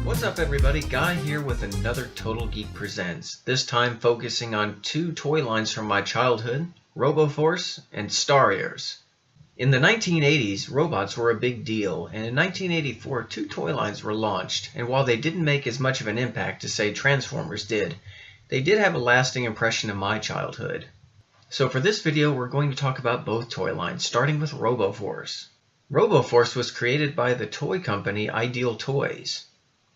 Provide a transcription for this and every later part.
What's up everybody, Guy here with another Total Geek Presents, this time focusing on two toy lines from my childhood, Robo Force and Starriors. In the 1980s, robots were a big deal, and in 1984 two toy lines were launched, and while they didn't make as much of an impact as say Transformers did, they did have a lasting impression in my childhood. So for this video we're going to talk about both toy lines, starting with Robo Force. Robo Force was created by the toy company Ideal Toys.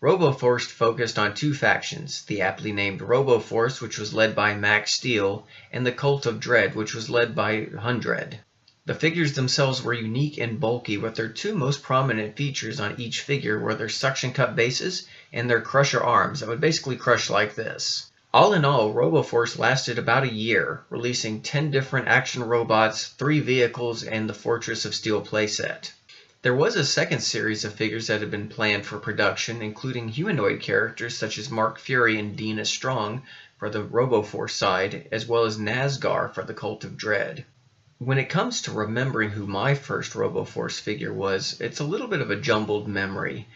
Robo Force focused on two factions, the aptly named Robo Force, which was led by Max Steel, and the Cult of Dread, which was led by Hundred. The figures themselves were unique and bulky, with their two most prominent features on each figure were their suction cup bases and their crusher arms that would basically crush like this. All in all, Robo Force lasted about a year, releasing 10 different action robots, 3 vehicles, and the Fortress of Steel playset. There was a second series of figures that had been planned for production, including humanoid characters such as Mark Fury and Dina Strong for the Robo Force side, as well as Nascar for the Cult of Dread. When it comes to remembering who my first Robo Force figure was, it's a little bit of a jumbled memory.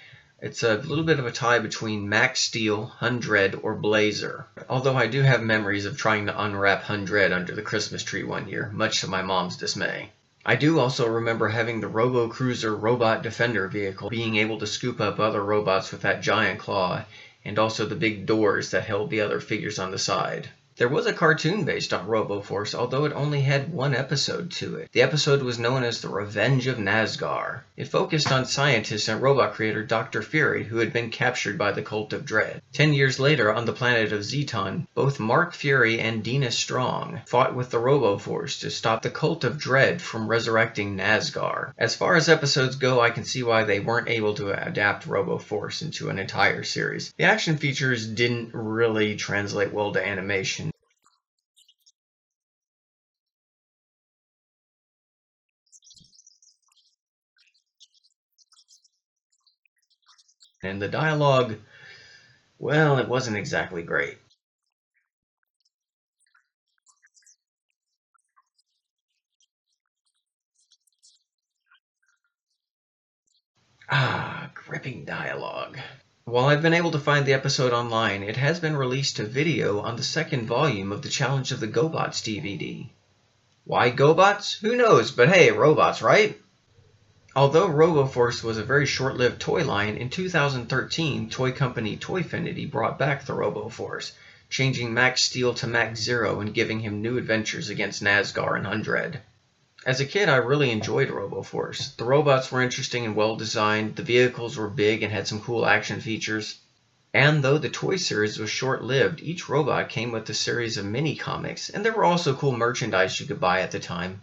It's a little bit of a tie between Max Steel, Hundred, or Blazer. Although I do have memories of trying to unwrap Hundred under the Christmas tree one year, much to my mom's dismay. I do also remember having the Robo Cruiser Robot Defender vehicle, being able to scoop up other robots with that giant claw, and also the big doors that held the other figures on the side. There was a cartoon based on Robo Force, although it only had one episode to it. The episode was known as the Revenge of Nascar. It focused on scientist and robot creator Dr. Fury, who had been captured by the Cult of Dread. 10 years later, on the planet of Zeton, both Mark Fury and Dina Strong fought with the Robo Force to stop the Cult of Dread from resurrecting Nascar. As far as episodes go, I can see why they weren't able to adapt Robo Force into an entire series. The action features didn't really translate well to animation. And the dialogue, well, it wasn't exactly great. Gripping dialogue. While I've been able to find the episode online, it has been released to video on the second volume of the Challenge of the GoBots DVD. Why GoBots? Who knows, but hey, robots, right? Although Robo Force was a very short-lived toy line, in 2013, toy company Toyfinity brought back the Robo Force, changing Max Steel to Max Zero and giving him new adventures against Nascar and Hundred. As a kid, I really enjoyed Robo Force. The robots were interesting and well-designed, the vehicles were big and had some cool action features. And though the toy series was short-lived, each robot came with a series of mini-comics, and there were also cool merchandise you could buy at the time.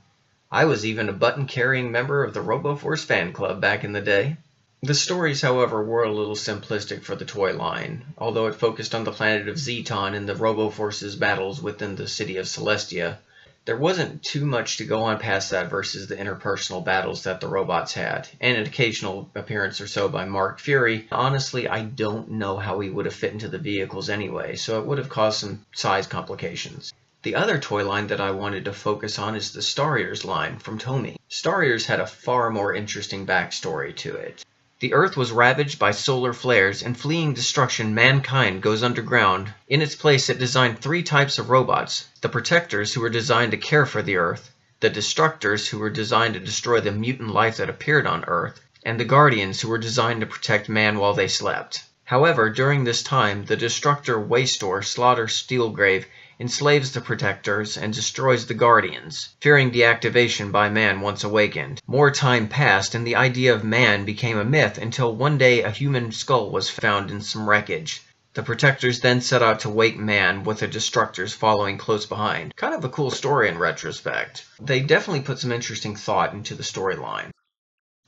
I was even a button-carrying member of the Robo Force fan club back in the day. The stories, however, were a little simplistic for the toy line, although it focused on the planet of Zeton and the Robo Force's battles within the city of Celestia. There wasn't too much to go on past that versus the interpersonal battles that the robots had, and an occasional appearance or so by Mark Fury. Honestly, I don't know how he would have fit into the vehicles anyway, so it would have caused some size complications. The other toy line that I wanted to focus on is the Starriors line from Tomy. Starriors had a far more interesting backstory to it. The Earth was ravaged by solar flares, and fleeing destruction, mankind goes underground. In its place, it designed 3 types of robots: the Protectors, who were designed to care for the Earth, the Destructors, who were designed to destroy the mutant life that appeared on Earth, and the Guardians, who were designed to protect man while they slept. However, during this time, the Destructor Waystor Slaughter Steelgrave enslaves the Protectors and destroys the Guardians, fearing deactivation by man once awakened. More time passed, and the idea of man became a myth until one day a human skull was found in some wreckage. The Protectors then set out to wake man, with the Destructors following close behind. Kind of a cool story in retrospect. They definitely put some interesting thought into the storyline.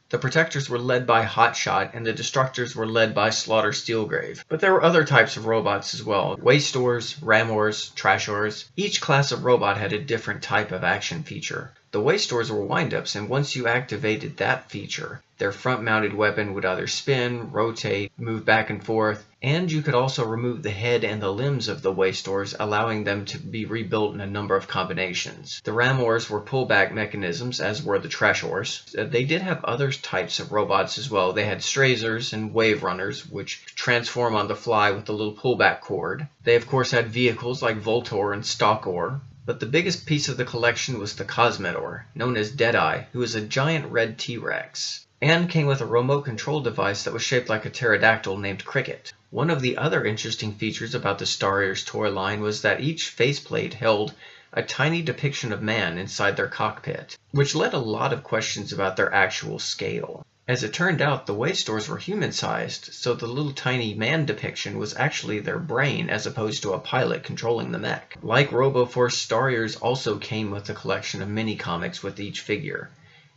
The Protectors were led by Hotshot, and the Destructors were led by Slaughter Steelgrave. But there were other types of robots as well: Waystors, Ramors, Trashors. Each class of robot had a different type of action feature. The Waystors were windups, and once you activated that feature, Their front-mounted weapon would either spin, rotate, move back and forth, and you could also remove the head and the limbs of the Waystors, allowing them to be rebuilt in a number of combinations. The Ramors were pullback mechanisms, as were the Trashors. They did have other types of robots as well. They had Strazers and Wave Runners, which transform on the fly with a little pullback cord. They of course had vehicles like Voltor and Stalkor. But the biggest piece of the collection was the Cosmetor, known as Deadeye, who was a giant red T-Rex, and came with a remote control device that was shaped like a pterodactyl named Cricket. One of the other interesting features about the Starriors toy line was that each faceplate held a tiny depiction of man inside their cockpit, which led a lot of questions about their actual scale. As it turned out, the Waystors were human-sized, so the little tiny man depiction was actually their brain as opposed to a pilot controlling the mech. Like Robo Force, Starriors also came with a collection of mini-comics with each figure.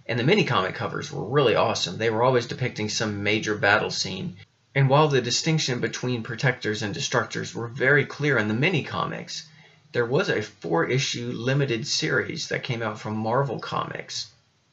And the mini-comic covers were really awesome. They were always depicting some major battle scene. And while the distinction between protectors and destructors were very clear in the mini-comics, there was a 4-issue limited series that came out from Marvel Comics.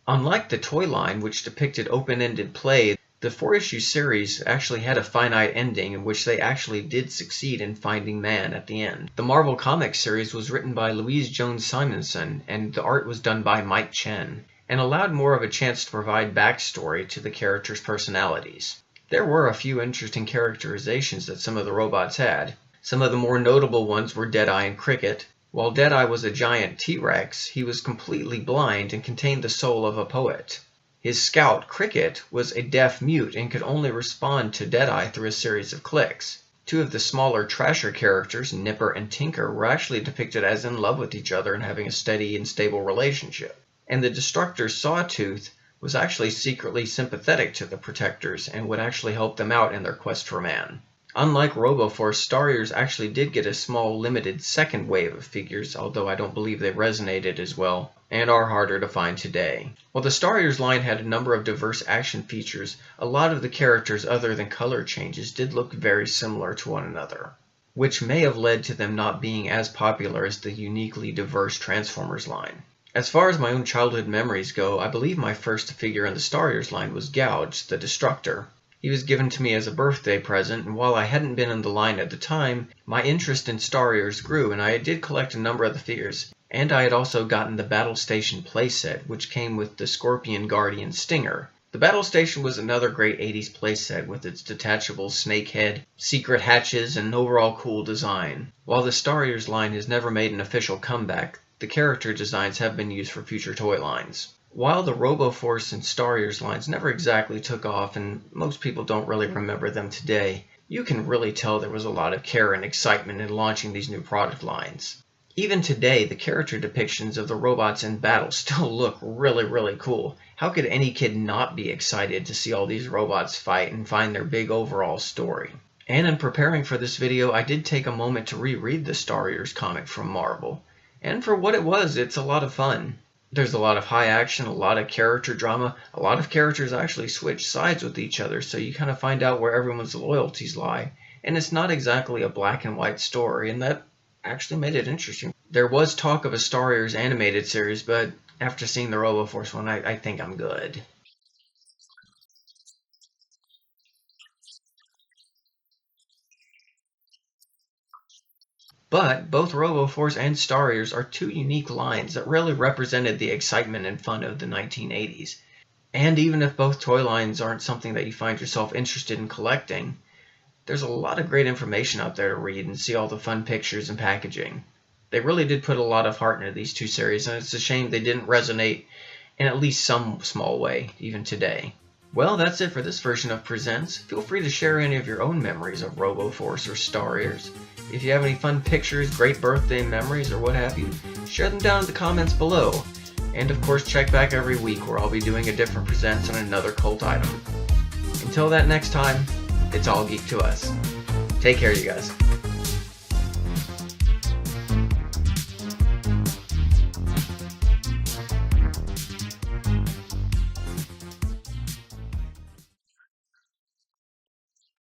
Unlike the toy line, which depicted open-ended play, the 4-issue series actually had a finite ending in which they actually did succeed in finding man at the end. The Marvel Comics series was written by Louise Jones Simonson, and the art was done by Mike Chen, and allowed more of a chance to provide backstory to the characters' personalities. There were a few interesting characterizations that some of the robots had. Some of the more notable ones were Deadeye and Cricket. While Deadeye was a giant T-Rex, he was completely blind and contained the soul of a poet. His scout, Cricket, was a deaf mute and could only respond to Deadeye through a series of clicks. Two of the smaller Trasher characters, Nipper and Tinker, were actually depicted as in love with each other and having a steady and stable relationship. And the Destructor, Sawtooth, was actually secretly sympathetic to the Protectors and would actually help them out in their quest for man. Unlike Robo Force, Starriors actually did get a small limited second wave of figures, although I don't believe they resonated as well, and are harder to find today. While the Starriors line had a number of diverse action features, a lot of the characters other than color changes did look very similar to one another, which may have led to them not being as popular as the uniquely diverse Transformers line. As far as my own childhood memories go, I believe my first figure in the Starriors line was Gouge, the Destructor. He was given to me as a birthday present, and while I hadn't been in the line at the time, my interest in Starriors grew, and I did collect a number of the figures. And I had also gotten the Battle Station playset, which came with the Scorpion Guardian Stinger. The Battle Station was another great 80s playset with its detachable snake head, secret hatches, and overall cool design. While the Starriors line has never made an official comeback, the character designs have been used for future toy lines. While the Robo Force and Starriors lines never exactly took off, and most people don't really remember them today, you can really tell there was a lot of care and excitement in launching these new product lines. Even today, the character depictions of the robots in battle still look really cool. How could any kid not be excited to see all these robots fight and find their big overall story? And in preparing for this video, I did take a moment to reread the Starriors comic from Marvel. And for what it was, it's a lot of fun. There's a lot of high action, a lot of character drama. A lot of characters actually switch sides with each other, so you kind of find out where everyone's loyalties lie. And it's not exactly a black and white story, and that actually made it interesting. There was talk of a Starriors animated series, but after seeing the Robo Force one, I think I'm good. But both Robo Force and Starriors are two unique lines that really represented the excitement and fun of the 1980s. And even if both toy lines aren't something that you find yourself interested in collecting, there's a lot of great information out there to read and see all the fun pictures and packaging. They really did put a lot of heart into these two series, and it's a shame they didn't resonate in at least some small way, even today. Well, that's it for this version of Presents. Feel free to share any of your own memories of Robo Force or Starriors. If you have any fun pictures, great birthday memories, or what have you, share them down in the comments below. And of course, check back every week where I'll be doing a different Presents on another cult item. Until that next time, it's all geek to us. Take care, you guys.